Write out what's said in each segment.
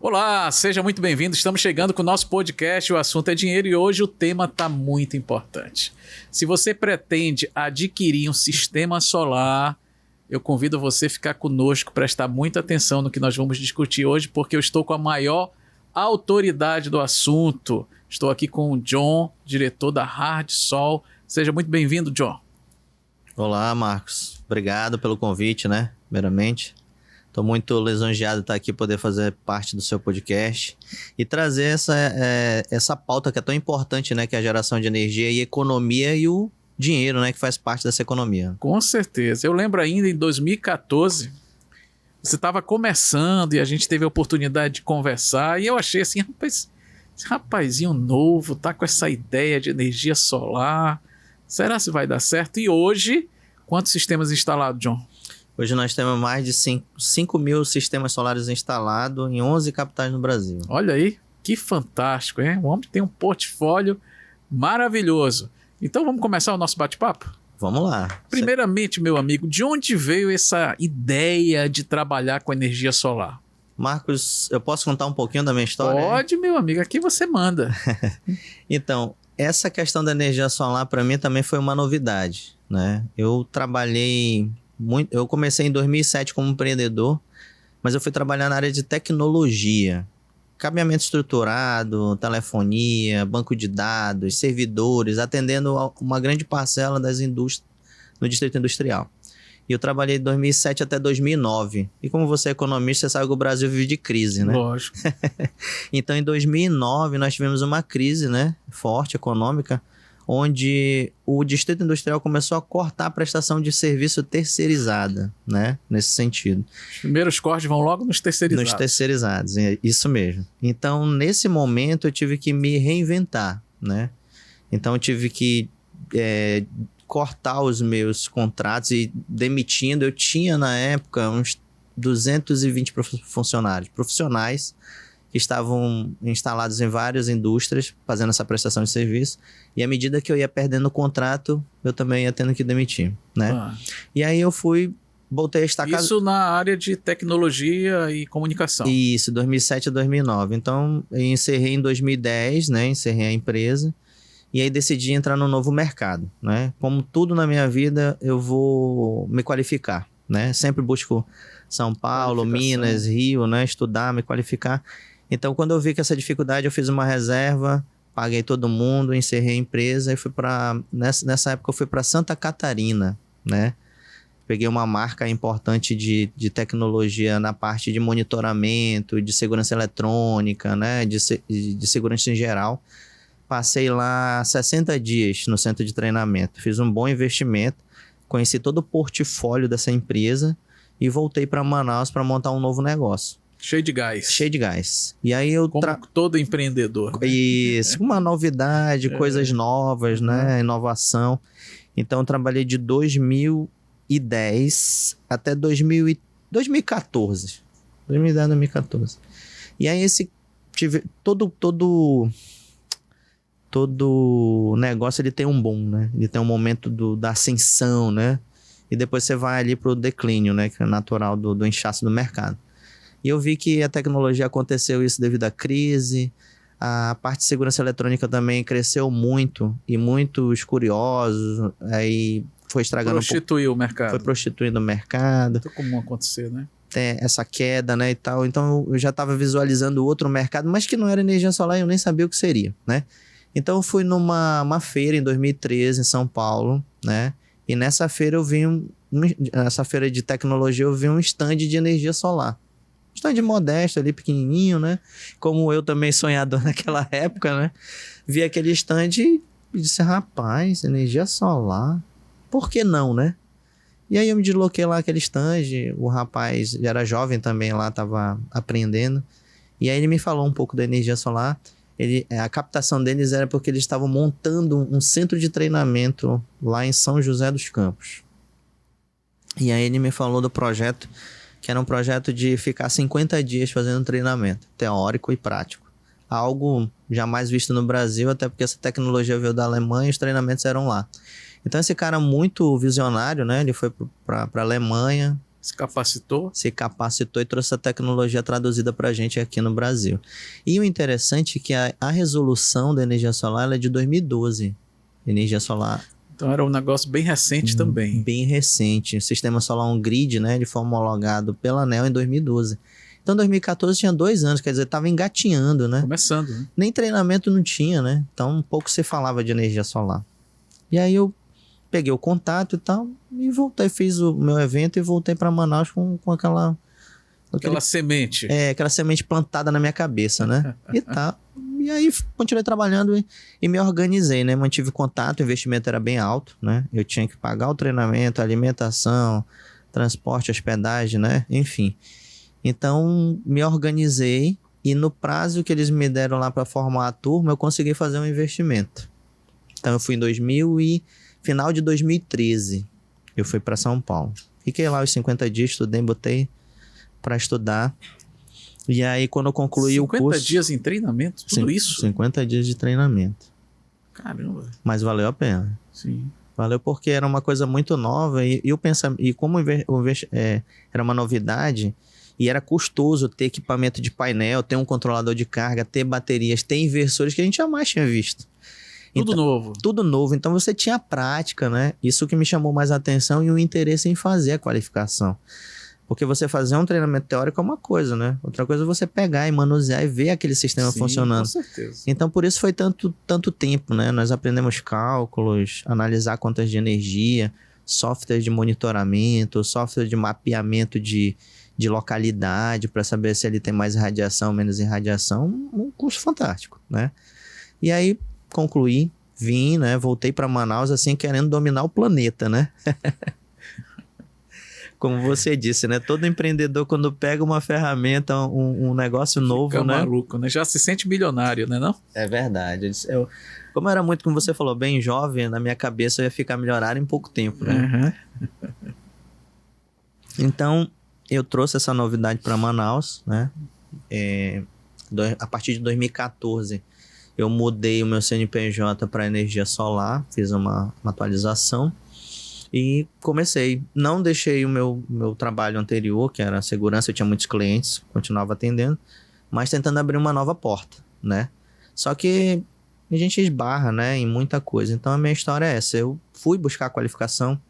Olá, seja muito bem-vindo. Estamos chegando com o nosso podcast, o assunto é dinheiro, e hoje o tema está muito importante. Se você pretende adquirir um sistema solar, eu convido você a ficar conosco, prestar muita atenção no que nós vamos discutir hoje, porque eu estou com a maior autoridade do assunto. Estou aqui com o John, diretor da Hard Sol. Seja muito bem-vindo, John. Olá, Marcos. Obrigado pelo convite, primeiramente. Estou muito lisonjeado de estar aqui, poder fazer parte do seu podcast e trazer essa pauta que é tão importante, que é a geração de energia e economia e o dinheiro, que faz parte dessa economia. Com certeza. Eu lembro ainda em 2014, você estava começando e a gente teve a oportunidade de conversar e eu achei assim, rapaz, esse rapazinho novo tá com essa ideia de energia solar, será que vai dar certo? E hoje, quantos sistemas instalados, John? Hoje nós temos mais de 5 mil sistemas solares instalados em 11 capitais no Brasil. Olha aí, que fantástico, hein? O homem tem um portfólio maravilhoso. Então vamos começar o nosso bate-papo? Vamos lá. Primeiramente, meu amigo, de onde veio essa ideia de trabalhar com energia solar? Marcos, eu posso contar um pouquinho da minha história? Pode, meu amigo, aqui você manda. Então, essa questão da energia solar para mim também foi uma novidade, Eu trabalhei eu comecei em 2007 como empreendedor, mas eu fui trabalhar na área de tecnologia, cabeamento estruturado, telefonia, banco de dados, servidores, atendendo uma grande parcela das indústrias no distrito industrial. E eu trabalhei de 2007 até 2009. E como você é economista, você sabe que o Brasil vive de crise, Lógico. Então, em 2009, nós tivemos uma crise, forte, econômica, onde o distrito industrial começou a cortar a prestação de serviço terceirizada, nesse sentido. Os primeiros cortes vão logo nos terceirizados. Nos terceirizados, é isso mesmo. Então, nesse momento, eu tive que me reinventar, Então, eu tive que cortar os meus contratos e demitindo. Eu tinha, na época, uns 220 funcionários profissionais que estavam instalados em várias indústrias, fazendo essa prestação de serviço. E à medida que eu ia perdendo o contrato, eu também ia tendo que demitir, E aí eu voltei a estacar... Isso na área de tecnologia e comunicação. Isso, 2007 a 2009. Então, eu encerrei em 2010, encerrei a empresa. E aí decidi entrar no novo mercado, Como tudo na minha vida, eu vou me qualificar, Sempre busco São Paulo, Minas, Rio, estudar, me qualificar. Então, quando eu vi que essa dificuldade, eu fiz uma reserva, paguei todo mundo, encerrei a empresa e fui nessa época eu fui para Santa Catarina, Peguei uma marca importante de tecnologia na parte de monitoramento, de segurança eletrônica, de segurança em geral. Passei lá 60 dias no centro de treinamento, fiz um bom investimento, conheci todo o portfólio dessa empresa e voltei para Manaus para montar um novo negócio. Cheio de gás. Cheio de gás. E aí eu... Como todo empreendedor. Isso, uma novidade, coisas novas, inovação. Então, eu trabalhei de 2010 até 2014. 2010, 2014. E aí, todo negócio, ele tem um boom, Ele tem um momento da ascensão, E depois você vai ali pro declínio, que é natural do inchaço do mercado. E eu vi que a tecnologia aconteceu isso devido à crise, a parte de segurança eletrônica também cresceu muito, e muitos curiosos, aí foi estragando Prostituiu o mercado. Foi prostituindo o mercado. Muito comum acontecer, Tem essa queda, e tal. Então eu já estava visualizando outro mercado, mas que não era energia solar e eu nem sabia o que seria, Então eu fui numa feira em 2013 em São Paulo, E nessa feira nessa feira de tecnologia eu vi um stand de energia solar. Stand modesto ali, pequenininho, Como eu também sonhador naquela época, Vi aquele stand e disse, rapaz, energia solar, por que não, E aí eu me desloquei lá aquele stand, o rapaz já era jovem também lá, estava aprendendo. E aí ele me falou um pouco da energia solar. A captação deles era porque eles estavam montando um centro de treinamento lá em São José dos Campos. E aí ele me falou do projeto, que era um projeto de ficar 50 dias fazendo treinamento teórico e prático. Algo jamais visto no Brasil, até porque essa tecnologia veio da Alemanha e os treinamentos eram lá. Então esse cara muito visionário, Ele foi para a Alemanha, se capacitou e trouxe a tecnologia traduzida para a gente aqui no Brasil. E o interessante é que a resolução da energia solar ela é de 2012. Energia solar... Então era um negócio bem recente também. Bem recente. O sistema solar on-grid, né, ele foi homologado pela ANEEL em 2012. Então, em 2014 tinha 2 anos, quer dizer, estava engatinhando, né? Começando, né? Nem treinamento não tinha, né? Então, um pouco se falava de energia solar. E aí eu peguei o contato e tal, e voltei, fiz o meu evento e voltei para Manaus com aquela... Aquela semente. Aquela semente plantada na minha cabeça, né? E tá. E aí continuei trabalhando e me organizei, né? Mantive contato, o investimento era bem alto, né? Eu tinha que pagar o treinamento, alimentação, transporte, hospedagem, né? Enfim. Então, me organizei e no prazo que eles me deram lá para formar a turma, eu consegui fazer um investimento. Então, eu fui em final de 2013, eu fui para São Paulo. Fiquei lá os 50 dias, estudei, botei para estudar. E aí, quando eu concluí o curso... 50 dias em treinamento? Tudo isso? 50 dias de treinamento. Caramba. Mas valeu a pena. Sim. Valeu porque era uma coisa muito nova e como era uma novidade e era custoso ter equipamento de painel, ter um controlador de carga, ter baterias, ter inversores que a gente jamais tinha visto. Tudo novo. Tudo novo. Então você tinha prática, né? Isso que me chamou mais a atenção e o interesse em fazer a qualificação. Porque você fazer um treinamento teórico é uma coisa, né? Outra coisa é você pegar e manusear e ver aquele sistema funcionando. Com certeza. Então, por isso foi tanto tempo, né? Nós aprendemos cálculos, analisar contas de energia, software de monitoramento, software de mapeamento de localidade para saber se ele tem mais irradiação, menos irradiação. Um curso fantástico, né? E aí, concluí, vim, né? Voltei para Manaus, assim, querendo dominar o planeta, né? Como você disse, né? Todo empreendedor, quando pega uma ferramenta, um negócio novo, fica né? maluco, né? Já se sente milionário, né, não? É verdade. Como era muito, como você falou, bem jovem, na minha cabeça eu ia ficar milionário em pouco tempo, né? Uhum. Então, eu trouxe essa novidade para Manaus, né? A partir de 2014, eu mudei o meu CNPJ para energia solar, fiz uma atualização. E comecei. Não deixei o meu trabalho anterior, que era a segurança, eu tinha muitos clientes, continuava atendendo, mas tentando abrir uma nova porta, né? Só que a gente esbarra, né, em muita coisa. Então a minha história é essa. Eu fui buscar a qualificação,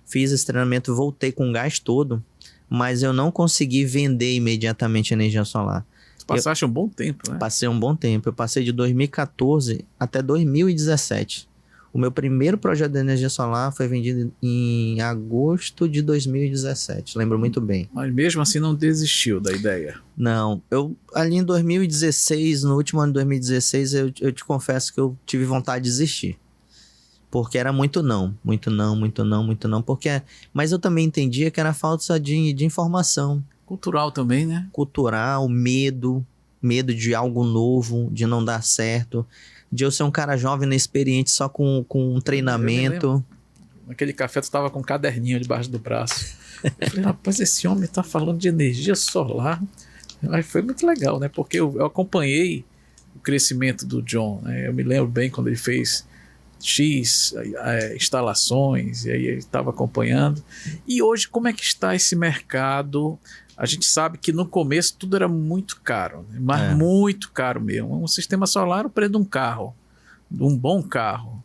fiz esse treinamento, voltei com o gás todo, mas eu não consegui vender imediatamente energia solar. Tu passaste um bom tempo, né? Passei um bom tempo. Eu passei de 2014 até 2017. O meu primeiro projeto de energia solar foi vendido em agosto de 2017, lembro muito bem. Mas mesmo assim não desistiu da ideia? Não, eu ali em 2016, no último ano de 2016, eu te confesso que eu tive vontade de desistir. Porque era muito não, mas eu também entendia que era falta de informação. Cultural também, né? Cultural, medo de algo novo, de não dar certo, de eu ser um cara jovem, inexperiente, só com um treinamento. Naquele café tu tava com um caderninho debaixo do braço. Eu falei, rapaz, esse homem tá falando de energia solar. Aí foi muito legal, né? Porque eu acompanhei o crescimento do John, né? Eu me lembro bem quando ele fez X instalações, e aí ele estava acompanhando. E hoje, como é que está esse mercado? A gente sabe que no começo tudo era muito caro, né? Mas muito caro mesmo. Um sistema solar, o preço de um carro, de um bom carro.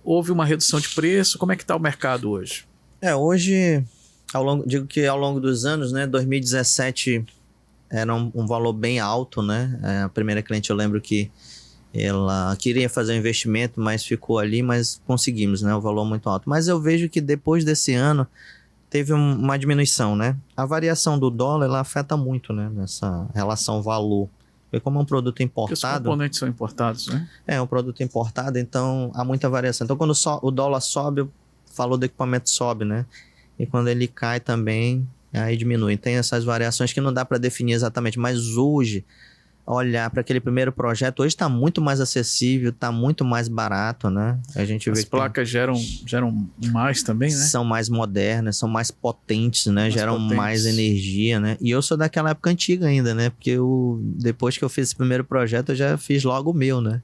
Houve uma redução de preço. Como é que está o mercado hoje? Hoje, digo que ao longo dos anos, né? 2017 era um valor bem alto, né? A primeira cliente, eu lembro que ela queria fazer um investimento, mas ficou ali, mas conseguimos, né? O valor muito alto. Mas eu vejo que depois desse ano teve uma diminuição, né? A variação do dólar, ela afeta muito, né? Nessa relação valor. Porque como é um produto importado... Os componentes são importados, né? É um produto importado, então há muita variação. Então quando o dólar sobe, o valor do equipamento sobe, né? E quando ele cai também, aí diminui. Tem essas variações que não dá para definir exatamente, mas hoje, olhar para aquele primeiro projeto, hoje está muito mais acessível, está muito mais barato, né? A gente vê as placas geram mais também, né? São mais modernas, são mais potentes, né? Geram mais energia, né? E eu sou daquela época antiga ainda, né? Porque depois que eu fiz esse primeiro projeto, eu já fiz logo o meu, né?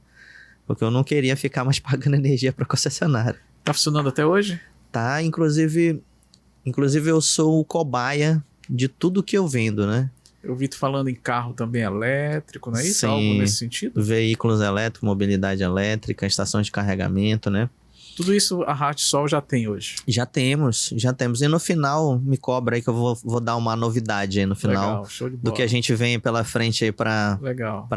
Porque eu não queria ficar mais pagando energia para concessionária. Tá funcionando até hoje? Tá, inclusive... Inclusive, eu sou o cobaia de tudo que eu vendo, né? Eu vi tu falando em carro também elétrico, não é isso? Sim. Algo nesse sentido? Veículos elétricos, mobilidade elétrica, estações de carregamento, né? Tudo isso a Radsol já tem hoje. Já temos. E no final, me cobra aí que eu vou dar uma novidade aí no final. Legal, show de bola. Do que a gente vem pela frente aí para Legal.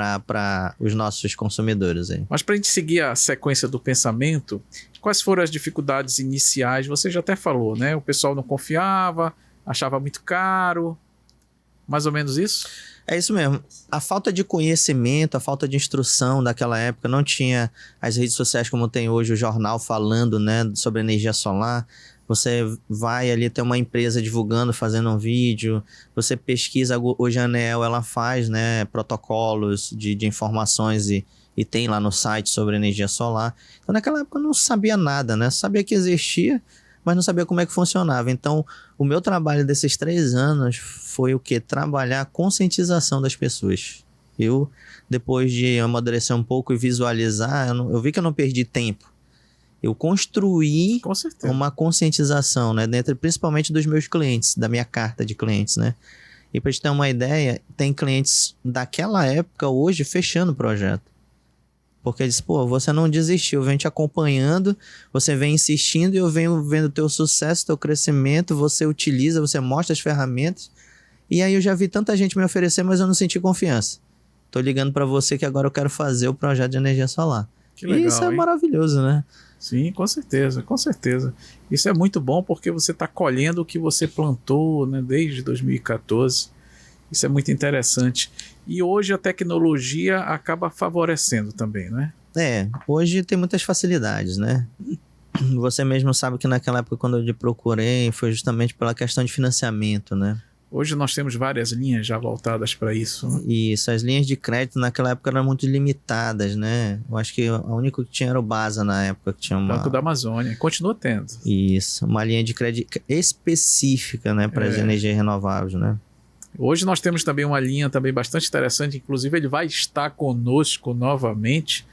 os nossos consumidores aí. Mas para a gente seguir a sequência do pensamento, quais foram as dificuldades iniciais? Você já até falou, né? O pessoal não confiava, achava muito caro, mais ou menos isso? É isso mesmo. A falta de conhecimento, a falta de instrução daquela época, não tinha as redes sociais como tem hoje, o jornal falando, né, sobre energia solar. Você vai ali ter uma empresa divulgando, fazendo um vídeo. Você pesquisa, hoje a ANEEL, ela faz, né, protocolos de informações e tem lá no site sobre energia solar. Então, naquela época eu não sabia nada, né? Sabia que existia, mas não sabia como é que funcionava. Então, o meu trabalho desses 3 anos foi o quê? Trabalhar a conscientização das pessoas. Eu, depois de amadurecer um pouco e visualizar, eu vi que eu não perdi tempo. Eu construí uma conscientização, né? Dentro, principalmente dos meus clientes, da minha carta de clientes, né? E para gente ter uma ideia, tem clientes daquela época hoje fechando o projeto. Porque eles, pô, você não desistiu, eu venho te acompanhando, você vem insistindo e eu venho vendo o teu sucesso, teu crescimento, você utiliza, você mostra as ferramentas. E aí eu já vi tanta gente me oferecer, mas eu não senti confiança. Tô ligando para você que agora eu quero fazer o projeto de energia solar. Que legal, e isso é maravilhoso, né? Sim, com certeza, com certeza. Isso é muito bom porque você está colhendo o que você plantou, né, desde 2014. Isso é muito interessante. E hoje a tecnologia acaba favorecendo também, né? Hoje tem muitas facilidades, né? Você mesmo sabe que naquela época, quando eu te procurei, foi justamente pela questão de financiamento, né? Hoje nós temos várias linhas já voltadas para isso. Né? Isso, as linhas de crédito naquela época eram muito limitadas, né? Eu acho que a única que tinha era o BASA na época, que tinha uma... Banco da Amazônia, continua tendo. Isso, uma linha de crédito específica, né, para as energias renováveis, né? Hoje nós temos também uma linha também bastante interessante, inclusive ele vai estar conosco novamente,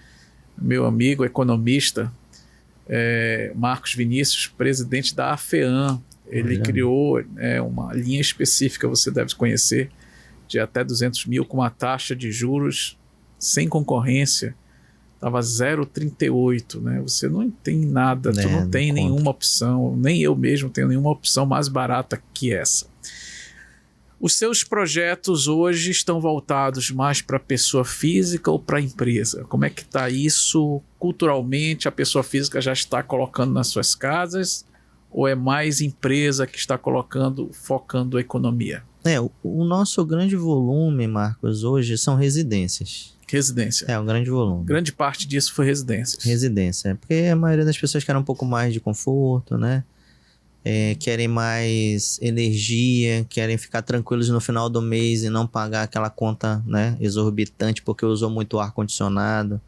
meu amigo economista Marcos Vinícius, presidente da AFEAM. Ele criou uma linha específica, você deve conhecer, de até 200 mil, com uma taxa de juros sem concorrência. Estava 0,38, né? Você não tem nada, tu não tem nenhuma opção, nem eu mesmo tenho nenhuma opção mais barata que essa. Os seus projetos hoje estão voltados mais para a pessoa física ou para a empresa? Como é que está isso culturalmente? A pessoa física já está colocando nas suas casas ou é mais empresa que está focando a economia? O nosso grande volume, Marcos, hoje são residências. Residência. Um grande volume. Grande parte disso foi residências. Residência. Porque a maioria das pessoas quer um pouco mais de conforto, né? Querem mais energia, querem ficar tranquilos no final do mês e não pagar aquela conta, né, exorbitante porque usou muito ar-condicionado.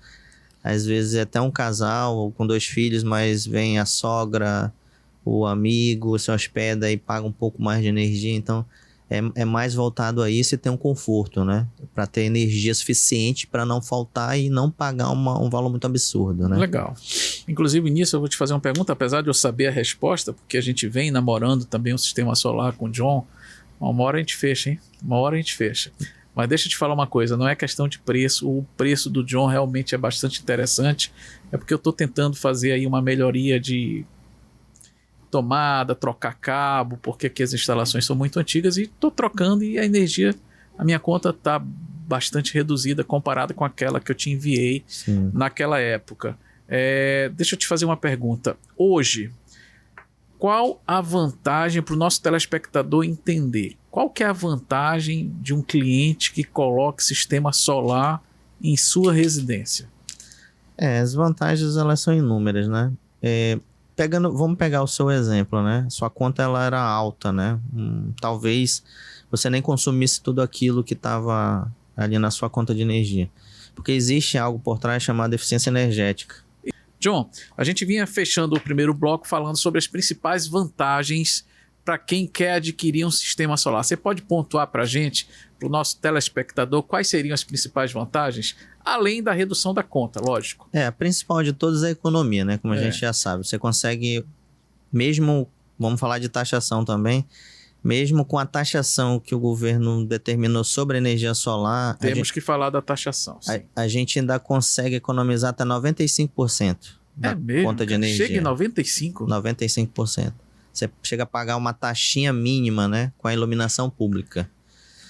Às vezes é até um casal com 2 filhos, mas vem a sogra, o amigo, se hospeda e paga um pouco mais de energia. Então é mais voltado a isso e ter um conforto, né? Para ter energia suficiente para não faltar e não pagar um valor muito absurdo, né? Legal. Inclusive nisso eu vou te fazer uma pergunta, apesar de eu saber a resposta, porque a gente vem namorando também um sistema solar com o John. Uma hora a gente fecha, hein? Uma hora a gente fecha. Mas deixa eu te falar uma coisa, não é questão de preço, o preço do John realmente é bastante interessante, é porque eu estou tentando fazer aí uma melhoria de tomada, trocar cabo, porque aqui as instalações são muito antigas e estou trocando e a energia, a minha conta está bastante reduzida comparada com aquela que eu te enviei naquela época. Deixa eu te fazer uma pergunta. Hoje, qual a vantagem para o nosso telespectador entender? Qual que é a vantagem de um cliente que coloque sistema solar em sua residência? As vantagens elas são inúmeras, né? Vamos pegar o seu exemplo, né? Sua conta ela era alta, né? Talvez você nem consumisse tudo aquilo que estava ali na sua conta de energia. Porque existe algo por trás chamado eficiência energética. John, a gente vinha fechando o primeiro bloco falando sobre as principais vantagens para quem quer adquirir um sistema solar. Você pode pontuar para a gente, para o nosso telespectador, quais seriam as principais vantagens? Além da redução da conta, lógico. A principal de todas é a economia, né? Como a gente já sabe. Você consegue, mesmo vamos falar de taxação também. Mesmo com a taxação que o governo determinou sobre a energia solar... Temos que falar da taxação, sim. A gente ainda consegue economizar até 95% da conta de energia. Chega em 95%? 95%. Você chega a pagar uma taxinha mínima, né? Com a iluminação pública.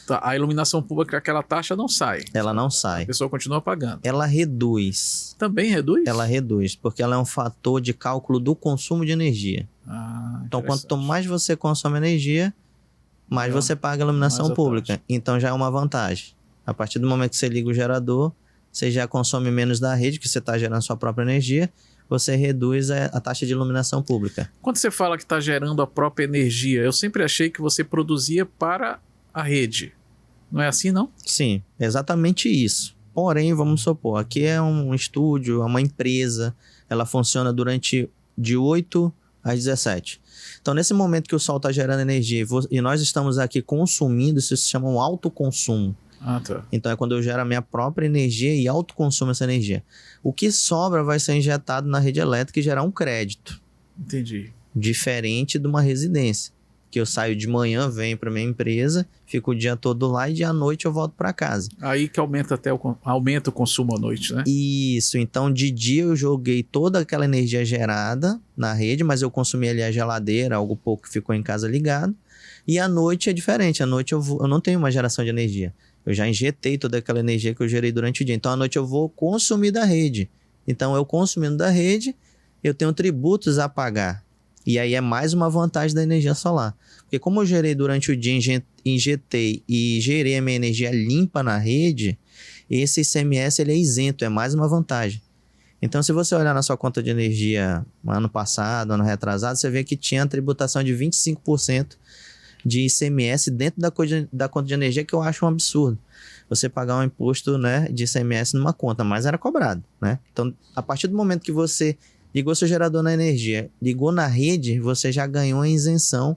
Tá, a iluminação pública, aquela taxa não sai. Ela não sai. A pessoa continua pagando. Ela reduz. Também reduz? Ela reduz, porque ela é um fator de cálculo do consumo de energia. Então, quanto mais você consome energia, mais você paga a iluminação pública. Então, já é uma vantagem. A partir do momento que você liga o gerador, você já consome menos da rede, que você está gerando sua própria energia, você reduz a taxa de iluminação pública. Quando você fala que está gerando a própria energia, eu sempre achei que você produzia para a rede. Não é assim, não? Sim, exatamente isso. Porém, vamos supor, aqui é um estúdio, é uma empresa, ela funciona de 8 às 17. Então, nesse momento que o sol está gerando energia e nós estamos aqui consumindo, isso se chama um autoconsumo. Tá. Então, é quando eu gero a minha própria energia e autoconsumo essa energia. O que sobra vai ser injetado na rede elétrica e gerar um crédito. Entendi. Diferente de uma residência. Que eu saio de manhã, venho para minha empresa, fico o dia todo lá e à noite eu volto para casa. Aí que aumenta aumenta o consumo à noite, né? Isso, então de dia eu joguei toda aquela energia gerada na rede, mas eu consumi ali a geladeira, algo pouco que ficou em casa ligado. E à noite é diferente, à noite eu não tenho uma geração de energia. Eu já injetei toda aquela energia que eu gerei durante o dia. Então à noite eu vou consumir da rede. Então eu consumindo da rede, eu tenho tributos a pagar. E aí é mais uma vantagem da energia solar. Porque como eu gerei durante o dia, injetei e gerei a minha energia limpa na rede, esse ICMS ele é isento, é mais uma vantagem. Então, se você olhar na sua conta de energia ano passado, ano retrasado, você vê que tinha a tributação de 25% de ICMS dentro da conta de energia, que eu acho um absurdo. Você pagar um imposto, né, de ICMS numa conta, mas era cobrado, né? Então, a partir do momento que você ligou seu gerador na energia, ligou na rede, você já ganhou a isenção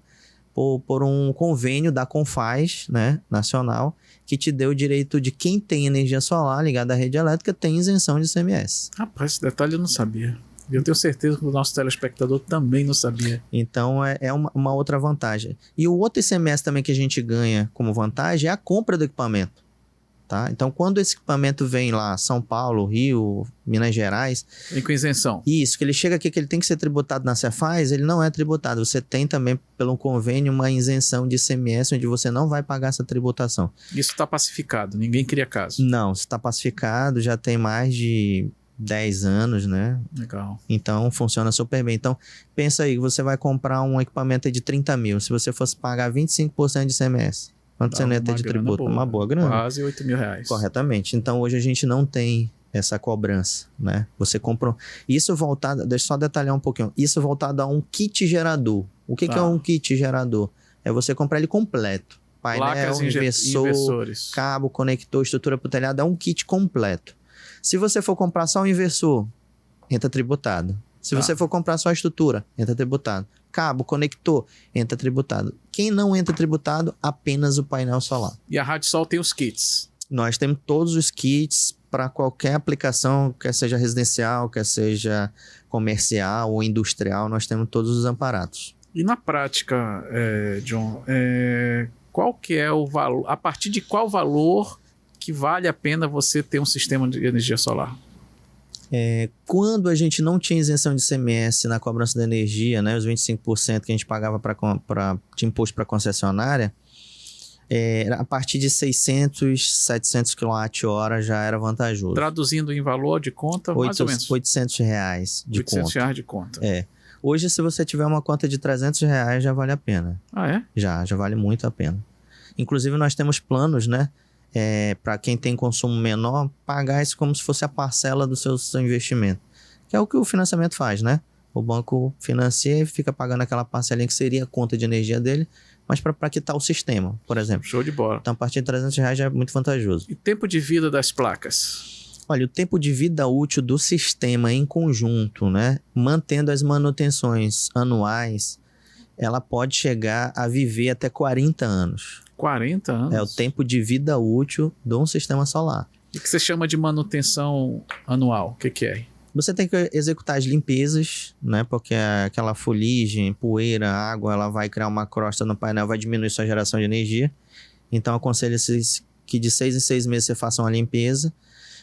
por um convênio da Confaz, né, nacional, que te deu o direito de quem tem energia solar ligada à rede elétrica tem isenção de ICMS. Rapaz, esse detalhe eu não sabia. Eu tenho certeza que o nosso telespectador também não sabia. Então, é uma outra vantagem. E o outro ICMS também que a gente ganha como vantagem é a compra do equipamento. Tá? Então, quando esse equipamento vem lá, São Paulo, Rio, Minas Gerais... Vem com isenção. Isso, que ele chega aqui, que ele tem que ser tributado na Cefaz, ele não é tributado. Você tem também, pelo convênio, uma isenção de ICMS, onde você não vai pagar essa tributação. Isso está pacificado, ninguém cria caso. Não, está pacificado, já tem mais de 10 anos, né? Legal. Então, funciona super bem. Então, pensa aí, você vai comprar um equipamento de 30 mil, se você fosse pagar 25% de ICMS... Quanto você não ia ter de tributo? Uma boa grana. Quase R$8.000. Corretamente. Então, hoje a gente não tem essa cobrança, né? Você comprou... Isso voltado... Deixa eu só detalhar um pouquinho. Isso voltado a um kit gerador. O que é um kit gerador? É você comprar ele completo. Painel, inversores, cabo, conector, estrutura pro telhado. É um kit completo. Se você for comprar só o inversor, entra tributado. Se você for comprar só a estrutura, entra tributado. Cabo, conector, entra tributado. Quem não entra tributado, apenas o painel solar. E a Rádio Sol tem os kits? Nós temos todos os kits para qualquer aplicação, quer seja residencial, quer seja comercial ou industrial, nós temos todos os aparatos. E na prática, John, qual que é o valor, a partir de qual valor que vale a pena você ter um sistema de energia solar? Quando a gente não tinha isenção de ICMS na cobrança da energia, né, os 25% que a gente pagava de imposto para concessionária, a partir de 600, 700 kWh já era vantajoso. Traduzindo em valor de conta, mais ou menos? R$800 de conta. R$800 de conta. Hoje, se você tiver uma conta de R$300, já vale a pena. Ah, é? Já vale muito a pena. Inclusive, nós temos planos, né? Para quem tem consumo menor, pagar isso como se fosse a parcela do seu investimento. Que é o que o financiamento faz, né? O banco financia e fica pagando aquela parcelinha que seria a conta de energia dele, mas para quitar o sistema, por exemplo. Show de bola. Então, a partir de R$300 já é muito vantajoso. E tempo de vida das placas? Olha, o tempo de vida útil do sistema em conjunto, né? Mantendo as manutenções anuais, ela pode chegar a viver até 40 anos. 40 anos? É o tempo de vida útil de um sistema solar. O que você chama de manutenção anual? O que é? Você tem que executar as limpezas, né? Porque aquela fuligem, poeira, água, ela vai criar uma crosta no painel, vai diminuir sua geração de energia. Então, aconselho-se que de 6 em 6 meses você faça uma limpeza.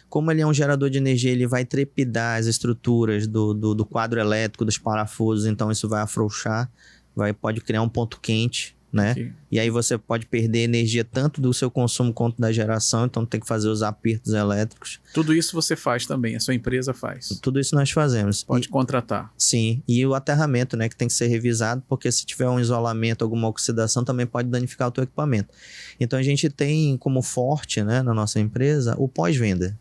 Como ele é um gerador de energia, ele vai trepidar as estruturas do quadro elétrico, dos parafusos, então isso vai afrouxar, pode criar um ponto quente, né? Aqui. E aí você pode perder energia tanto do seu consumo quanto da geração, então tem que fazer os apertos elétricos. Tudo isso você faz também, a sua empresa faz. Tudo isso nós fazemos. Pode contratar. Sim, e o aterramento, né, que tem que ser revisado, porque se tiver um isolamento, alguma oxidação, também pode danificar o teu equipamento. Então a gente tem como forte, né, na nossa empresa, o pós-venda.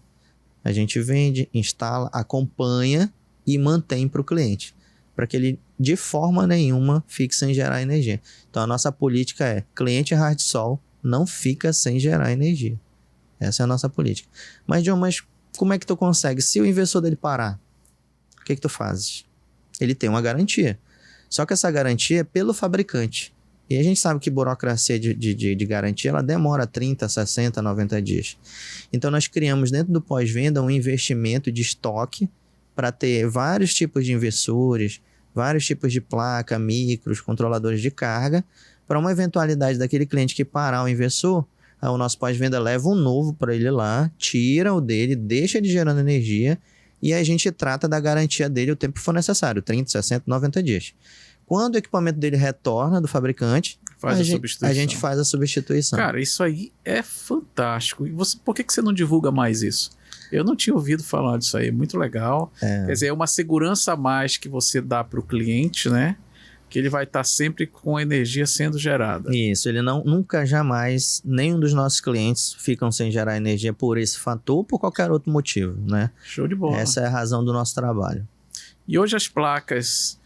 A gente vende, instala, acompanha e mantém para o cliente, para que ele de forma nenhuma fique sem gerar energia. Então a nossa política é: cliente hard sol não fica sem gerar energia. Essa é a nossa política. Mas John, como é que tu consegue? Se o inversor dele parar, o que tu fazes? Ele tem uma garantia. Só que essa garantia é pelo fabricante. E a gente sabe que burocracia de garantia, ela demora 30, 60, 90 dias. Então nós criamos dentro do pós-venda um investimento de estoque para ter vários tipos de inversores, vários tipos de placa, micros, controladores de carga, para uma eventualidade daquele cliente que parar o inversor, o nosso pós-venda leva um novo para ele lá, tira o dele, deixa ele gerando energia e a gente trata da garantia dele o tempo que for necessário, 30, 60, 90 dias. Quando o equipamento dele retorna do fabricante, a gente faz a substituição. Cara, isso aí é fantástico. E por que você não divulga mais isso? Eu não tinha ouvido falar disso aí, muito legal. Quer dizer, é uma segurança a mais que você dá para o cliente, né? Que ele vai estar sempre com a energia sendo gerada. Isso, ele nunca, jamais, nenhum dos nossos clientes ficam sem gerar energia por esse fator ou por qualquer outro motivo, né? Show de bola. Essa é a razão do nosso trabalho. E hoje as placas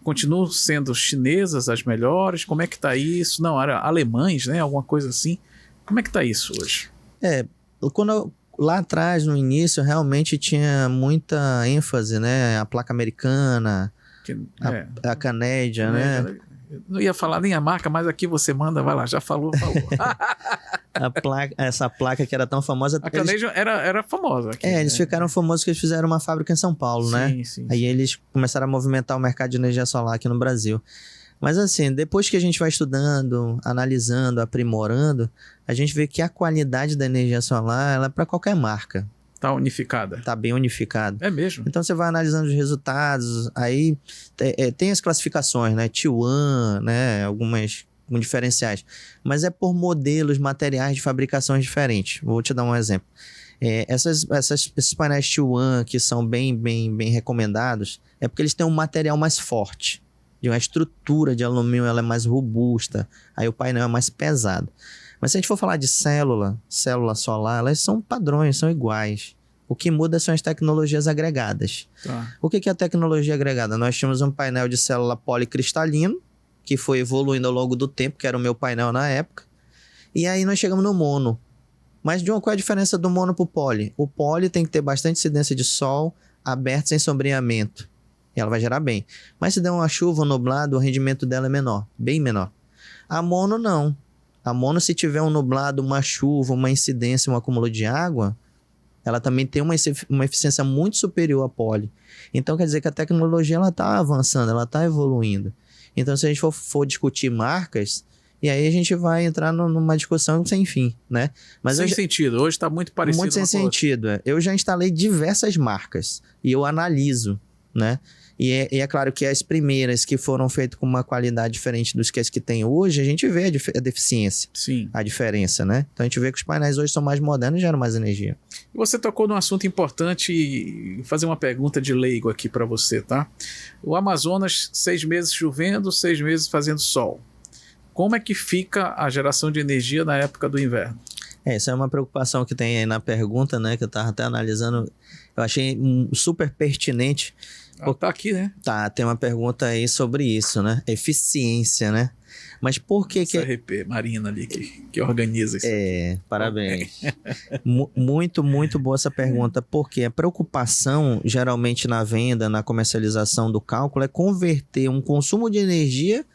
continuam sendo chinesas as melhores? Como é que tá isso? Não, era alemães, né? Alguma coisa assim. Como é que tá isso hoje? Lá atrás, no início, realmente tinha muita ênfase, né? A placa americana, a Canadian, né? Eu não ia falar nem a marca, mas aqui você manda, vai lá, já falou. Essa placa que era tão famosa... A Canadian era famosa aqui. Eles ficaram famosos porque eles fizeram uma fábrica em São Paulo, né? Sim. Aí eles começaram a movimentar o mercado de energia solar aqui no Brasil. Mas assim, depois que a gente vai estudando, analisando, aprimorando, a gente vê que a qualidade da energia solar, ela é para qualquer marca. Tá unificada. Tá bem unificado. É mesmo? Então você vai analisando os resultados, aí tem as classificações, né? T1, né? Algumas com diferenciais. Mas é por modelos, materiais de fabricações diferentes. Vou te dar um exemplo. Esses painéis T1 que são bem recomendados, é porque eles têm um material mais forte. De uma estrutura de alumínio, ela é mais robusta. Aí o painel é mais pesado. Mas se a gente for falar de célula solar, elas são padrões, são iguais. O que muda são as tecnologias agregadas. Tá. O que é a tecnologia agregada? Nós tínhamos um painel de célula policristalino, que foi evoluindo ao longo do tempo, que era o meu painel na época. E aí nós chegamos no mono. Mas, John, qual é a diferença do mono para o poly? O poly tem que ter bastante incidência de sol, aberto sem sombreamento. E ela vai gerar bem. Mas se der uma chuva ou nublado, o rendimento dela é menor, bem menor. A mono não. A mono, se tiver um nublado, uma chuva, uma incidência, um acúmulo de água, ela também tem uma eficiência muito superior à poly. Então quer dizer que a tecnologia está avançando, ela está evoluindo. Então se a gente for discutir marcas, e aí a gente vai entrar numa discussão sem fim, né? Mas sem sentido, hoje está muito parecido. Muito sem sentido. Eu já instalei diversas marcas e eu analiso, né? E é claro que as primeiras que foram feitas com uma qualidade diferente dos que tem hoje, a gente vê a deficiência. Sim. A diferença, né? Então a gente vê que os painéis hoje são mais modernos e geram mais energia. Você tocou num assunto importante e fazer uma pergunta de leigo aqui para você, tá? O Amazonas, 6 meses chovendo, 6 meses fazendo sol. Como é que fica a geração de energia na época do inverno? Essa é uma preocupação que tem aí na pergunta, né? Que eu estava até analisando. Eu achei super pertinente. Tá aqui, né? Tá, tem uma pergunta aí sobre isso, né? Eficiência, né? Mas por que CRP, Marina ali, que organiza isso. Parabéns. Muito boa essa pergunta, porque a preocupação, geralmente na venda, na comercialização do cálculo, é converter um consumo de energia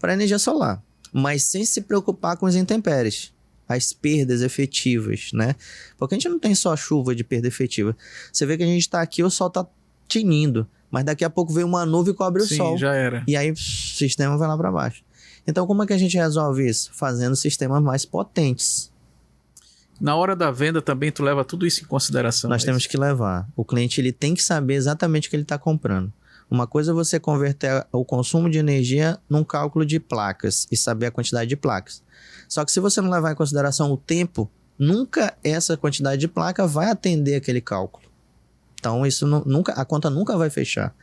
para energia solar, mas sem se preocupar com as intempéries, as perdas efetivas, né? Porque a gente não tem só chuva de perda efetiva. Você vê que a gente está aqui, o sol está tinindo. Mas daqui a pouco vem uma nuvem e cobre o sol. Sim, já era. E aí o sistema vai lá para baixo. Então, como é que a gente resolve isso? Fazendo sistemas mais potentes. Na hora da venda também tu leva tudo isso em consideração. Nós temos que levar. O cliente ele tem que saber exatamente o que ele está comprando. Uma coisa é você converter o consumo de energia num cálculo de placas e saber a quantidade de placas. Só que se você não levar em consideração o tempo, nunca essa quantidade de placa vai atender aquele cálculo. Então, isso a conta nunca vai fechar.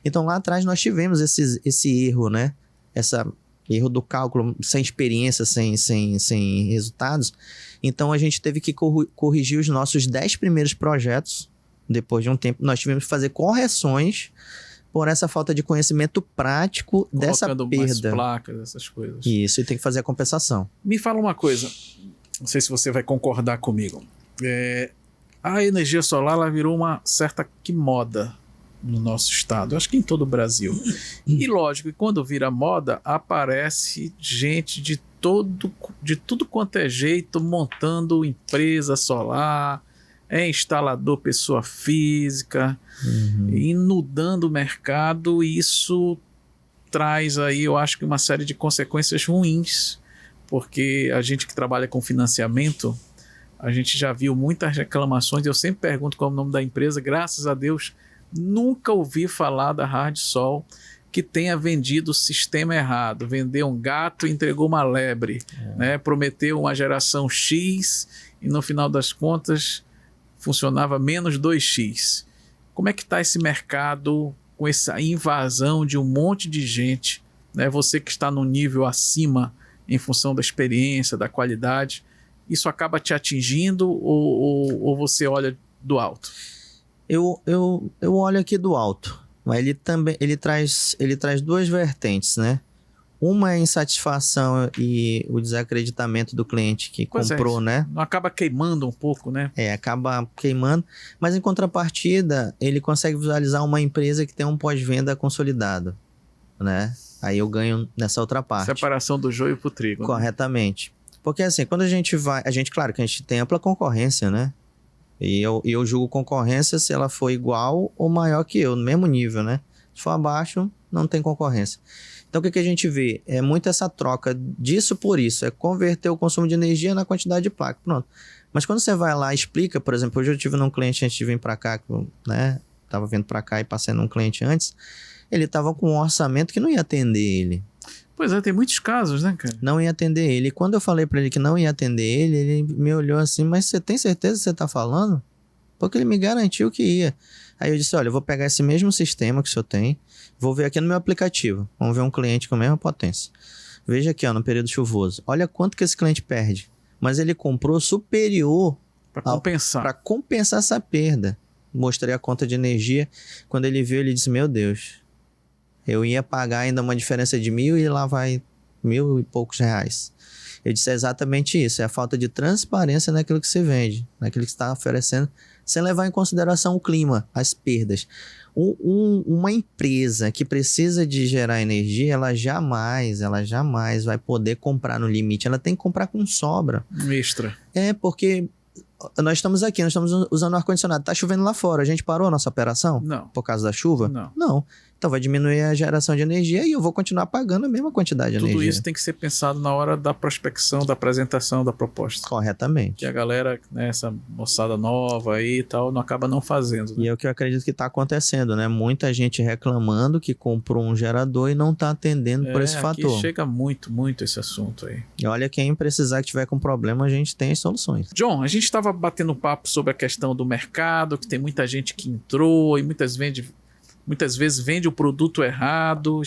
Então, lá atrás nós tivemos esse erro, né? Esse erro do cálculo sem experiência, sem resultados. Então, a gente teve que corrigir os nossos 10 primeiros projetos. Depois de um tempo, nós tivemos que fazer correções por essa falta de conhecimento prático dessa perda. Mais placas, essas coisas. Isso, e tem que fazer a compensação. Me fala uma coisa, não sei se você vai concordar comigo. A energia solar ela virou uma certa moda no nosso estado, acho que em todo o Brasil. E lógico, quando vira moda, aparece gente de tudo quanto é jeito montando empresa solar, instalador pessoa física, inundando o mercado, e isso traz aí, eu acho que uma série de consequências ruins, porque a gente que trabalha com financiamento, a gente já viu muitas reclamações, eu sempre pergunto qual é o nome da empresa, graças a Deus, nunca ouvi falar da Hardsol que tenha vendido o sistema errado, vendeu um gato e entregou uma lebre, né? Prometeu uma geração X e no final das contas funcionava menos 2x. Como é que está esse mercado com essa invasão de um monte de gente, né? Você que está no nível acima em função da experiência, da qualidade, isso acaba te atingindo ou você olha do alto? Eu olho aqui do alto, mas ele traz duas vertentes, né? Uma é a insatisfação e o desacreditamento do cliente que comprou, né? Não acaba queimando um pouco, né? Acaba queimando, mas em contrapartida, ele consegue visualizar uma empresa que tem um pós-venda consolidado, né? Aí eu ganho nessa outra parte. Separação do joio pro trigo. Corretamente. Né? Porque assim, quando claro que a gente tem ampla concorrência, né? E eu julgo concorrência se ela for igual ou maior que eu, no mesmo nível, né? Se for abaixo, não tem concorrência. Então, o que a gente vê? É muito essa troca disso por isso. É converter o consumo de energia na quantidade de placa. Pronto. Mas quando você vai lá e explica, por exemplo, hoje eu tive num cliente antes de vir para cá, né? Tava vindo para cá e passei num cliente antes. Ele tava com um orçamento que não ia atender ele. Pois é, tem muitos casos, né, cara? Não ia atender ele. E quando eu falei para ele que não ia atender ele me olhou assim, mas você tem certeza que você tá falando? Porque ele me garantiu que ia. Aí eu disse, olha, eu vou pegar esse mesmo sistema que o senhor tem, vou ver aqui no meu aplicativo. Vamos ver um cliente com a mesma potência. Veja aqui, ó, no período chuvoso. Olha quanto que esse cliente perde. Mas ele comprou superior para compensar. Para compensar essa perda. Mostrei a conta de energia. Quando ele viu, ele disse, meu Deus, eu ia pagar ainda uma diferença de 1.000 e lá vai 1.000 e poucos reais. Eu disse, é exatamente isso. É a falta de transparência naquilo que você vende, naquilo que você está oferecendo, sem levar em consideração o clima, as perdas. Uma empresa que precisa de gerar energia, ela jamais vai poder comprar no limite. Ela tem que comprar com sobra. Extra. Porque nós estamos aqui, nós estamos usando o ar-condicionado. Está chovendo lá fora. A gente parou a nossa operação? Não. Por causa da chuva? Não. Então vai diminuir a geração de energia e eu vou continuar pagando a mesma quantidade de energia. Tudo isso tem que ser pensado na hora da prospecção, da apresentação da proposta. Corretamente. Que a galera, né, essa moçada nova aí e tal, não acaba não fazendo. Né? E é o que eu acredito que está acontecendo, né? Muita gente reclamando que comprou um gerador e não está atendendo por esse fator. Aqui chega muito, muito esse assunto aí. E olha, quem precisar que tiver com problema, a gente tem as soluções. John, a gente estava batendo papo sobre a questão do mercado, que tem muita gente que entrou e muitas vezes vende o produto errado,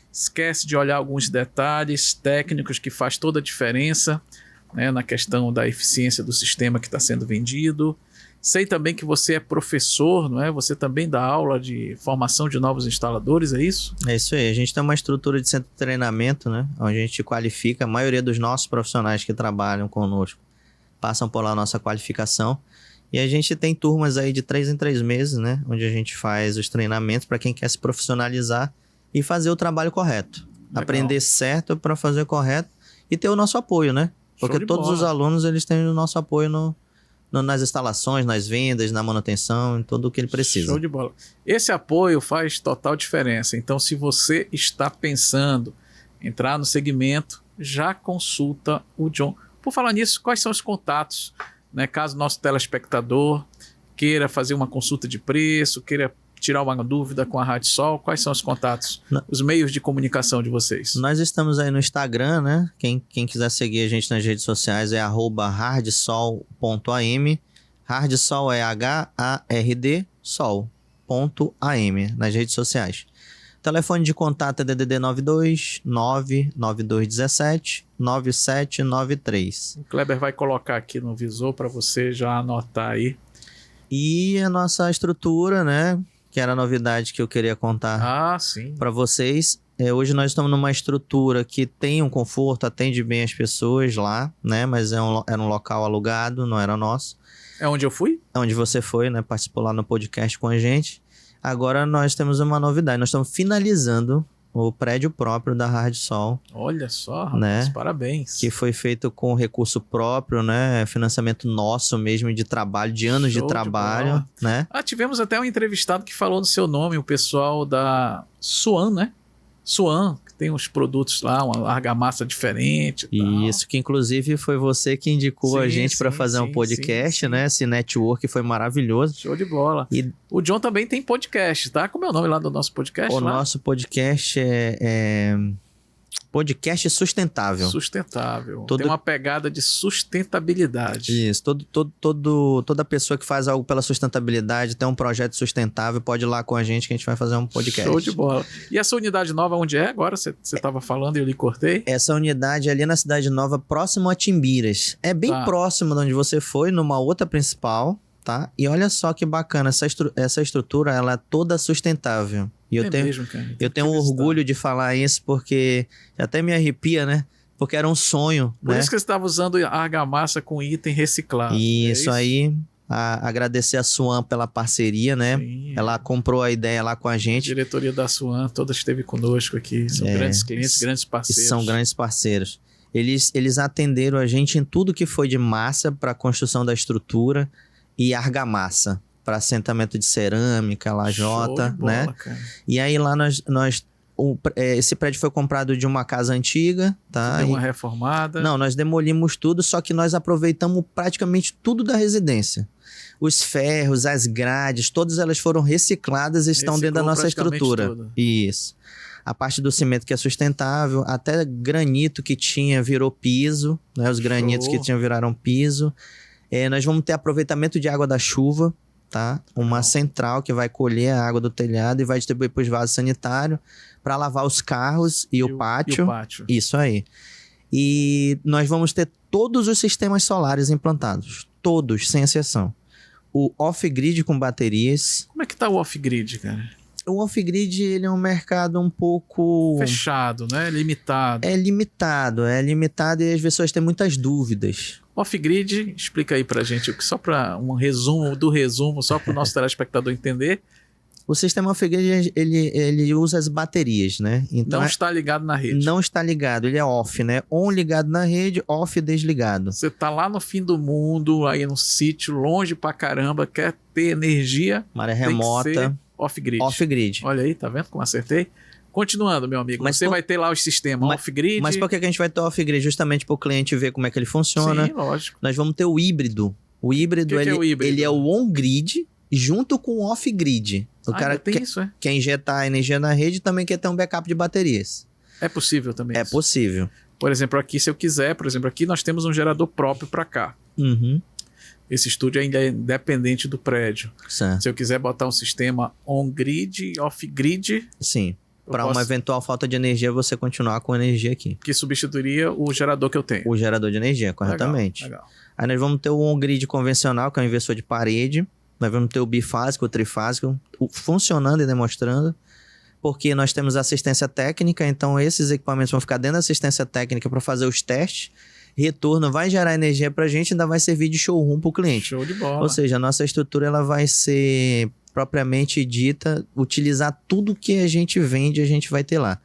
esquece de olhar alguns detalhes técnicos que faz toda a diferença, né, na questão da eficiência do sistema que está sendo vendido. Sei também que você é professor, não é? Você também dá aula de formação de novos instaladores, é isso? É isso aí. A gente tem uma estrutura de centro de treinamento, né, onde a gente qualifica a maioria dos nossos profissionais que trabalham conosco. Passam por lá a nossa qualificação. E a gente tem turmas aí de 3 em 3 meses, né? Onde a gente faz os treinamentos para quem quer se profissionalizar e fazer o trabalho correto. Legal. Aprender certo para fazer o correto e ter o nosso apoio, né? Porque todos os alunos, eles têm o nosso apoio nas instalações, nas vendas, na manutenção, em tudo o que ele precisa. Show de bola. Esse apoio faz total diferença. Então, se você está pensando em entrar no segmento, já consulta o John. Por falar nisso, quais são os contatos, né? Caso nosso telespectador queira fazer uma consulta de preço, queira tirar uma dúvida com a Rádio Sol, quais são os contatos, os meios de comunicação de vocês? Nós estamos aí no Instagram, né? Quem quiser seguir a gente nas redes sociais é @hardsol.am. Hardsol é HARD sol.am nas redes sociais. Telefone de contato é DDD 92 99217 9793. O Kleber vai colocar aqui no visor para você já anotar aí. E a nossa estrutura, né? Que era a novidade que eu queria contar para vocês. Hoje nós estamos numa estrutura que tem um conforto, atende bem as pessoas lá, né? Mas era um local alugado, não era nosso. É onde eu fui? É onde você foi, né? Participou lá no podcast com a gente. Agora nós temos uma novidade. Nós estamos finalizando o prédio próprio da Rádio Sol. Olha só, rapaz, né? Parabéns. Que foi feito com recurso próprio, né? Financiamento nosso mesmo de trabalho, de anos de trabalho, né? Tivemos até um entrevistado que falou no seu nome, o pessoal da Suan, né? Suan, que tem uns produtos lá, uma argamassa diferente. Isso, que inclusive foi você que indicou a gente para fazer um podcast, né? Esse network foi maravilhoso. Show de bola. E o John também tem podcast, tá? Como é o nome lá do nosso podcast? Nosso podcast é Podcast Sustentável. Sustentável. Tem uma pegada de sustentabilidade. Isso. Toda pessoa que faz algo pela sustentabilidade, tem um projeto sustentável, pode ir lá com a gente que a gente vai fazer um podcast. Show de bola. E essa unidade nova onde é agora? Você estava falando e eu lhe cortei? Essa unidade é ali na Cidade Nova, próximo a Timbiras. É bem próximo de onde você foi, numa outra principal, tá? E olha só que bacana, essa estrutura, ela é toda sustentável. E eu tenho orgulho de falar isso porque até me arrepia, né? Porque era um sonho. Por isso que você estava usando argamassa com item reciclado. Isso aí. Agradecer a Suan pela parceria, né? Sim, ela comprou a ideia lá com a gente. A diretoria da Suan, toda esteve conosco aqui. São grandes clientes, grandes parceiros. São grandes parceiros. Eles atenderam a gente em tudo que foi de massa para a construção da estrutura e argamassa para assentamento de cerâmica, lajota, né? Cara. E aí lá esse prédio foi comprado de uma casa antiga, tá? Deu uma reformada. Não, nós demolimos tudo, só que nós aproveitamos praticamente tudo da residência. Os ferros, as grades, todas elas foram recicladas e estão dentro da nossa estrutura. Tudo. Isso. A parte do cimento que é sustentável, até granito que tinha virou piso, né? Os granitos que tinham viraram piso. Nós vamos ter aproveitamento de água da chuva, tá? Uma central que vai colher a água do telhado e vai distribuir para os vasos sanitários para lavar os carros e o pátio. Isso aí. E nós vamos ter todos os sistemas solares implantados. Todos, sem exceção. O off-grid com baterias. Como é que tá o off-grid, cara? O off-grid, ele é um mercado um pouco... fechado, né? Limitado. É limitado e as pessoas têm muitas dúvidas. Off-grid, explica aí pra gente, só para um resumo do resumo, só para o nosso telespectador entender. O sistema off-grid, ele usa as baterias, né? Então, não está ligado na rede. Não está ligado, ele é off, né? On ligado na rede, off desligado. Você tá lá no fim do mundo, aí num sítio, longe pra caramba, quer ter energia. Maré remota. Off-grid. Off-grid. Olha aí, tá vendo como acertei? Continuando, meu amigo, você vai ter lá os sistemas off-grid. Mas por que a gente vai ter off-grid? Justamente para o cliente ver como é que ele funciona. Sim, lógico. Nós vamos ter o híbrido. O híbrido, ele é o on-grid junto com o off-grid. O cara quer injetar energia na rede também quer ter um backup de baterias. É possível também É possível. Por exemplo, aqui, se eu quiser, aqui nós temos um gerador próprio para cá. Uhum. Esse estúdio ainda é independente do prédio. Certo. Se eu quiser botar um sistema on-grid, off-grid... Sim. Para uma eventual falta de energia, você continuar com energia aqui. Que substituiria o gerador que eu tenho. O gerador de energia, corretamente. Legal. Aí nós vamos ter o on-grid convencional, que é um inversor de parede. Nós vamos ter o bifásico, o trifásico, funcionando e demonstrando. Porque nós temos assistência técnica, então esses equipamentos vão ficar dentro da assistência técnica para fazer os testes. Retorno vai gerar energia para a gente e ainda vai servir de showroom para o cliente. Show de bola. Ou seja, a nossa estrutura ela vai ser propriamente dita, utilizar tudo que a gente vende, a gente vai ter lá.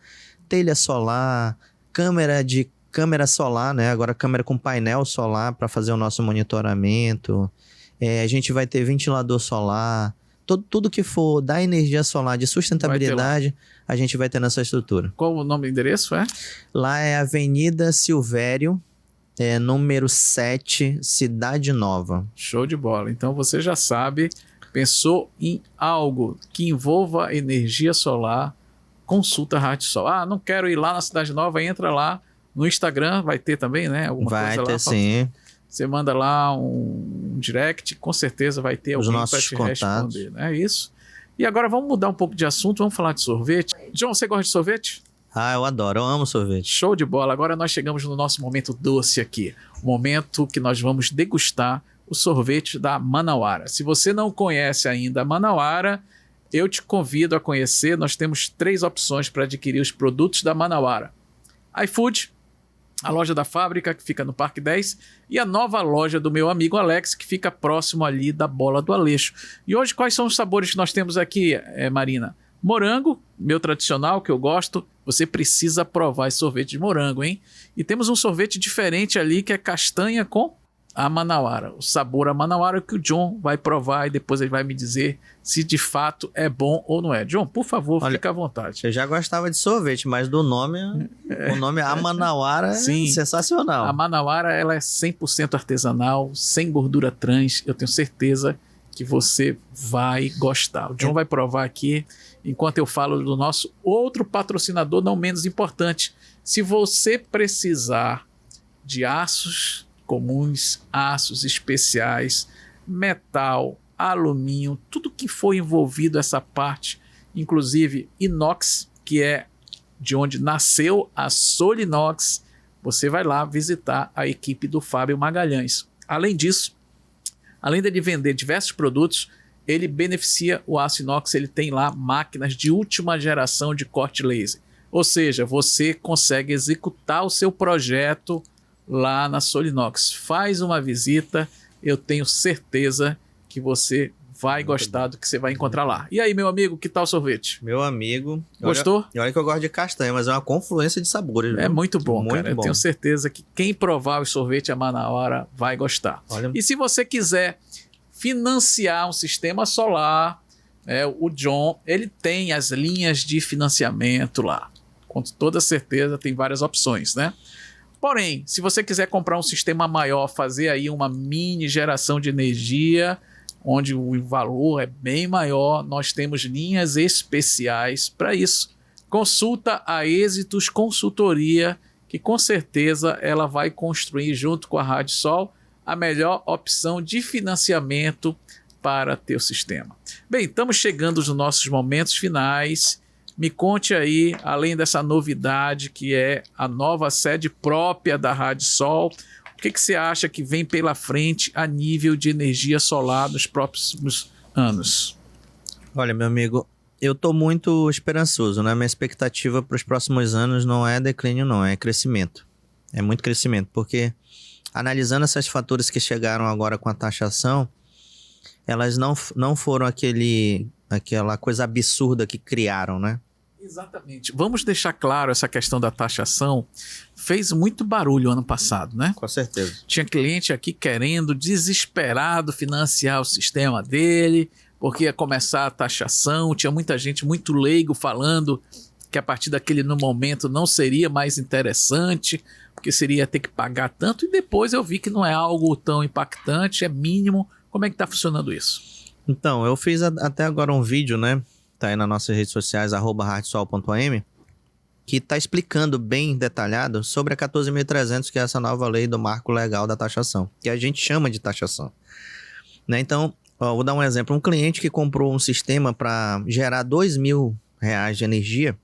Telha solar, câmera solar, né? Agora câmera com painel solar para fazer o nosso monitoramento. A gente vai ter ventilador solar, tudo que for da energia solar de sustentabilidade, a gente vai ter nessa estrutura. Qual o nome do endereço? Lá é Avenida Silvério, número 7, Cidade Nova. Show de bola. Então você já sabe, pensou em algo que envolva energia solar, consulta a Rádio Sol. Não quero ir lá na Cidade Nova, entra lá no Instagram, vai ter também, né? Alguma vai coisa ter lá, sim. Você manda lá um direct, com certeza vai ter alguém para te contatos. responder, né? É isso. E agora vamos mudar um pouco de assunto, vamos falar de sorvete. John, você gosta de sorvete? Eu adoro, eu amo sorvete. Show de bola. Agora nós chegamos no nosso momento doce aqui. O momento que nós vamos degustar o sorvete da Manauara. Se você não conhece ainda a Manauara, eu te convido a conhecer. Nós temos 3 opções para adquirir os produtos da Manauara: iFood, a loja da fábrica, que fica no Parque 10, e a nova loja do meu amigo Alex, que fica próximo ali da Bola do Aleixo. E hoje, quais são os sabores que nós temos aqui, Marina? Morango, meu tradicional, que eu gosto. Você precisa provar esse sorvete de morango, hein? E temos um sorvete diferente ali, que é castanha com a Manauara. O sabor a Manauara que o John vai provar e depois ele vai me dizer se de fato é bom ou não é. John, por favor, fica à vontade. Eu já gostava de sorvete, mas do nome, o nome a Manauara é sensacional. A Manauara, ela é 100% artesanal, sem gordura trans. Eu tenho certeza que você vai gostar. O John vai provar aqui, enquanto eu falo do nosso outro patrocinador, não menos importante. Se você precisar de aços comuns, aços especiais, metal, alumínio, tudo que for envolvido essa parte, inclusive inox, que é de onde nasceu a Solinox, você vai lá visitar a equipe do Fábio Magalhães. Além disso, além de ele vender diversos produtos, ele beneficia o aço inox, ele tem lá máquinas de última geração de corte laser. Ou seja, você consegue executar o seu projeto lá na Solinox. Faz uma visita, eu tenho certeza que você vai gostar do que você vai encontrar lá. E aí, meu amigo, que tal o sorvete? Meu amigo... Gostou? Olha que eu gosto de castanha, mas é uma confluência de sabores. É muito bom, muito cara. bom. Eu tenho certeza que quem provar o sorvete a Manauara vai gostar. E se você quiser financiar um sistema solar, o John, ele tem as linhas de financiamento lá. Com toda certeza tem várias opções, né? Porém, se você quiser comprar um sistema maior, fazer aí uma mini geração de energia, onde o valor é bem maior, nós temos linhas especiais para isso. Consulta a Êxitos Consultoria, que com certeza ela vai construir junto com a Rádio Sol a melhor opção de financiamento para teu sistema. Bem, estamos chegando nos nossos momentos finais. Me conte aí, além dessa novidade que é a nova sede própria da Rádio Sol, o que você acha que vem pela frente a nível de energia solar nos próximos anos? Olha, meu amigo, eu estou muito esperançoso, né? Minha expectativa para os próximos anos não é declínio, não, é crescimento. É muito crescimento, porque analisando esses fatores que chegaram agora com a taxação, elas não foram aquela coisa absurda que criaram, né? Exatamente. Vamos deixar claro, essa questão da taxação fez muito barulho ano passado, né? Com certeza. Tinha cliente aqui querendo, desesperado, financiar o sistema dele, porque ia começar a taxação. Tinha muita gente muito leigo falando que a partir daquele no momento não seria mais interessante, porque seria ter que pagar tanto. E depois eu vi que não é algo tão impactante, é mínimo. Como é que está funcionando isso? Então, eu fiz até agora um vídeo, né? Tá aí nas nossol redes sociais, @radiosol.am, que tá explicando bem detalhado sobre a 14.300, que é essa nova lei do marco legal da taxação, que a gente chama de taxação. Né? Então, vou dar um exemplo. Um cliente que comprou um sistema para gerar R$2.000 de energia,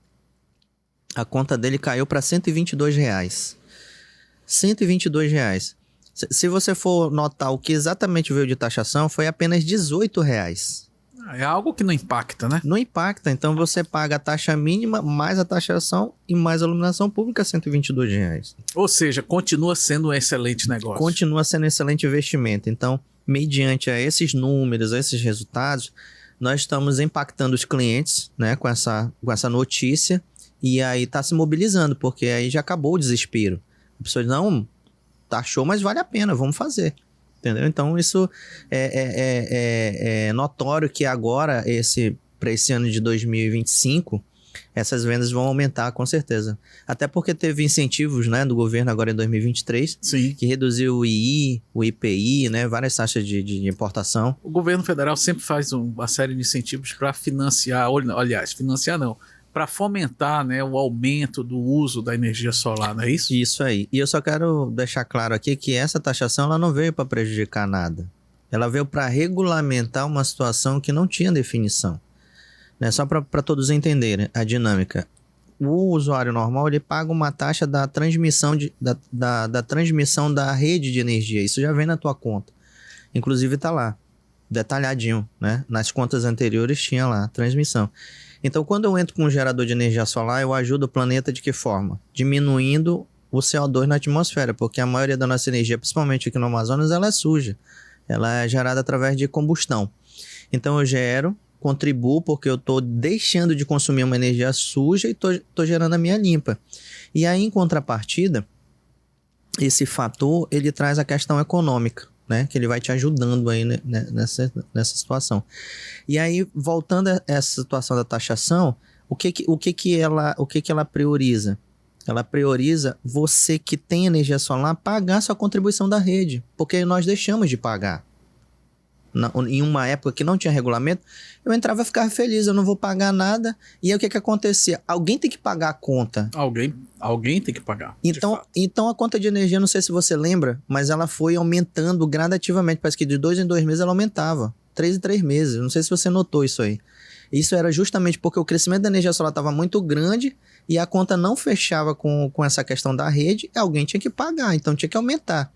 a conta dele caiu para R$122. R$122. Se você for notar o que exatamente veio de taxação, foi apenas R$18. É algo que não impacta, né? Não impacta. Então você paga a taxa mínima, mais a taxação e mais a iluminação pública, R$122. Ou seja, continua sendo um excelente negócio. Continua sendo um excelente investimento. Então, mediante a esses números, a esses resultados, nós estamos impactando os clientes, né, com essa notícia, e aí está se mobilizando, porque aí já acabou o desespero. A pessoa diz, não, taxou, mas vale a pena, vamos fazer. Entendeu? Então, isso é notório que agora, para esse ano de 2025, essas vendas vão aumentar com certeza. Até porque teve incentivos, né, do governo agora em 2023, Sim. que reduziu o II, o IPI, né, várias taxas de importação. O governo federal sempre faz uma série de incentivos para financiar, aliás, financiar não, para fomentar, né, o aumento do uso da energia solar, não é isso? Isso aí. E eu só quero deixar claro aqui que essa taxação ela não veio para prejudicar nada. Ela veio para regulamentar uma situação que não tinha definição. Né? Só para todos entenderem a dinâmica. O usuário normal ele paga uma taxa da transmissão, da transmissão da rede de energia. Isso já vem na tua conta. Inclusive está lá, detalhadinho. Né? Nas contas anteriores tinha lá, transmissão. Então, quando eu entro com um gerador de energia solar, eu ajudo o planeta de que forma? Diminuindo o CO2 na atmosfera, porque a maioria da nossa energia, principalmente aqui no Amazonas, ela é suja. Ela é gerada através de combustão. Então, eu gero, contribuo, porque eu estou deixando de consumir uma energia suja e estou gerando a minha limpa. E aí, em contrapartida, esse fator, ele traz a questão econômica. Né, que ele vai te ajudando aí nessa situação. E aí, voltando a essa situação da taxação, o que ela prioriza? Ela prioriza você que tem energia solar pagar sua contribuição da rede, porque nós deixamos de pagar. Em uma época que não tinha regulamento, eu entrava e ficava feliz, eu não vou pagar nada. E aí o que acontecia? Alguém tem que pagar a conta. Alguém tem que pagar. Então a conta de energia, não sei se você lembra, mas ela foi aumentando gradativamente. Parece que de 2 em 2 meses ela aumentava. 3 em 3 meses. Não sei se você notou isso aí. Isso era justamente porque o crescimento da energia solar estava muito grande e a conta não fechava com essa questão da rede. E alguém tinha que pagar, então tinha que aumentar.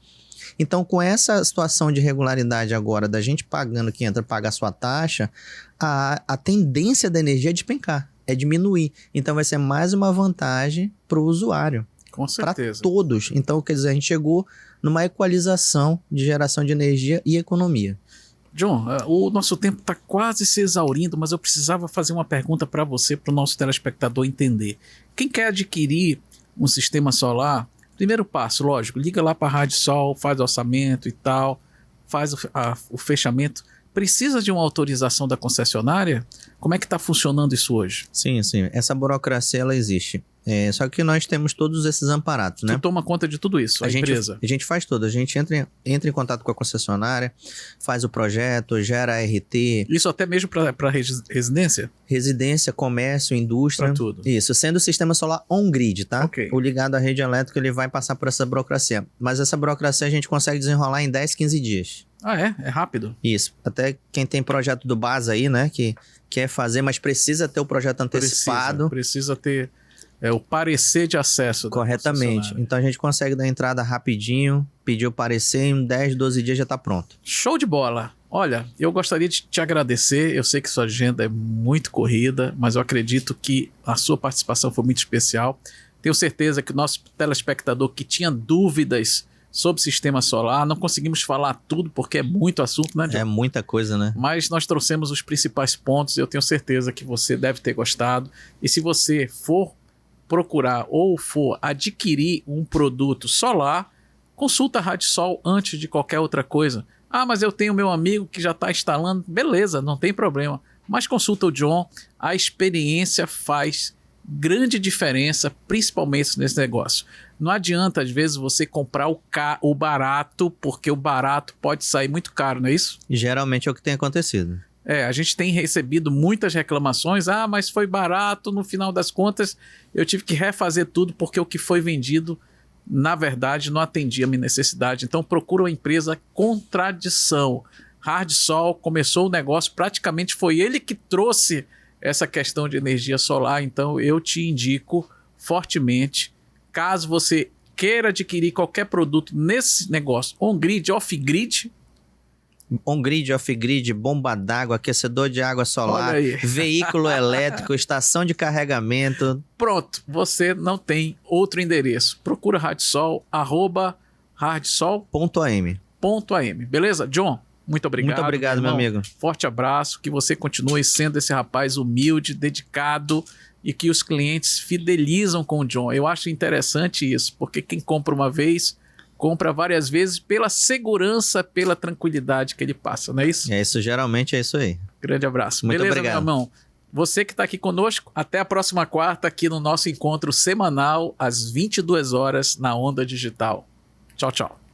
Então, com essa situação de regularidade agora, da gente pagando, que entra paga a sua taxa, a tendência da energia é despencar, é diminuir. Então, vai ser mais uma vantagem para o usuário. Com certeza. Para todos. Então, quer dizer, a gente chegou numa equalização de geração de energia e economia. John, o nosso tempo está quase se exaurindo, mas eu precisava fazer uma pergunta para você, para o nosso telespectador entender. Quem quer adquirir um sistema solar... Primeiro passo, lógico, liga lá para a Rádio Sol, faz o orçamento e tal, faz o fechamento. Precisa de uma autorização da concessionária? Como é que está funcionando isso hoje? Sim. Essa burocracia, ela existe. Só que nós temos todos esses amparados, né? Tu toma conta de tudo isso, empresa? A gente faz tudo. A gente entra em contato com a concessionária, faz o projeto, gera RT. Isso até mesmo para residência? Residência, comércio, indústria. Para tudo. Isso, sendo o sistema solar on-grid, tá? Ok. O ligado à rede elétrica, ele vai passar por essa burocracia. Mas essa burocracia a gente consegue desenrolar em 10, 15 dias. Ah, é? É rápido? Isso. Até quem tem projeto do BAS aí, né? Que quer fazer, mas precisa ter o projeto antecipado. Precisa ter o parecer de acesso. Corretamente. Então a gente consegue dar entrada rapidinho, pedir o parecer, em 10, 12 dias já está pronto. Show de bola! Olha, eu gostaria de te agradecer. Eu sei que sua agenda é muito corrida, mas eu acredito que a sua participação foi muito especial. Tenho certeza que o nosso telespectador que tinha dúvidas sobre sistema solar, não conseguimos falar tudo porque é muito assunto, né, John? É muita coisa, né? Mas nós trouxemos os principais pontos e eu tenho certeza que você deve ter gostado. E se você for procurar ou for adquirir um produto solar, consulta a Rádio Sol antes de qualquer outra coisa. Ah, mas eu tenho meu amigo que já está instalando. Beleza, não tem problema. Mas consulta o John, a experiência faz grande diferença, principalmente nesse negócio. Não adianta, às vezes, você comprar o barato, porque o barato pode sair muito caro, não é isso? Geralmente é o que tem acontecido. A gente tem recebido muitas reclamações. Ah, mas foi barato, no final das contas eu tive que refazer tudo porque o que foi vendido, na verdade, não atendia a minha necessidade. Então procura uma empresa contradição. Hard Sol começou o negócio, praticamente foi ele que trouxe essa questão de energia solar. Então eu te indico fortemente, caso você queira adquirir qualquer produto nesse negócio, on-grid, off-grid, On-grid, off-grid, bomba d'água, aquecedor de água solar, veículo elétrico, estação de carregamento. Pronto, você não tem outro endereço. Procura Radsol, @radsol.am. Beleza? John, muito obrigado. Muito obrigado, meu amigo. Forte abraço, que você continue sendo esse rapaz humilde, dedicado e que os clientes fidelizam com o John. Eu acho interessante isso, porque quem compra uma vez compra várias vezes pela segurança, pela tranquilidade que ele passa, não é isso? Geralmente é isso aí. Grande abraço. Muito Beleza, obrigado. meu irmão? Você que está aqui conosco, até a próxima quarta aqui no nosso encontro semanal às 22 horas na Onda Digital. Tchau, tchau.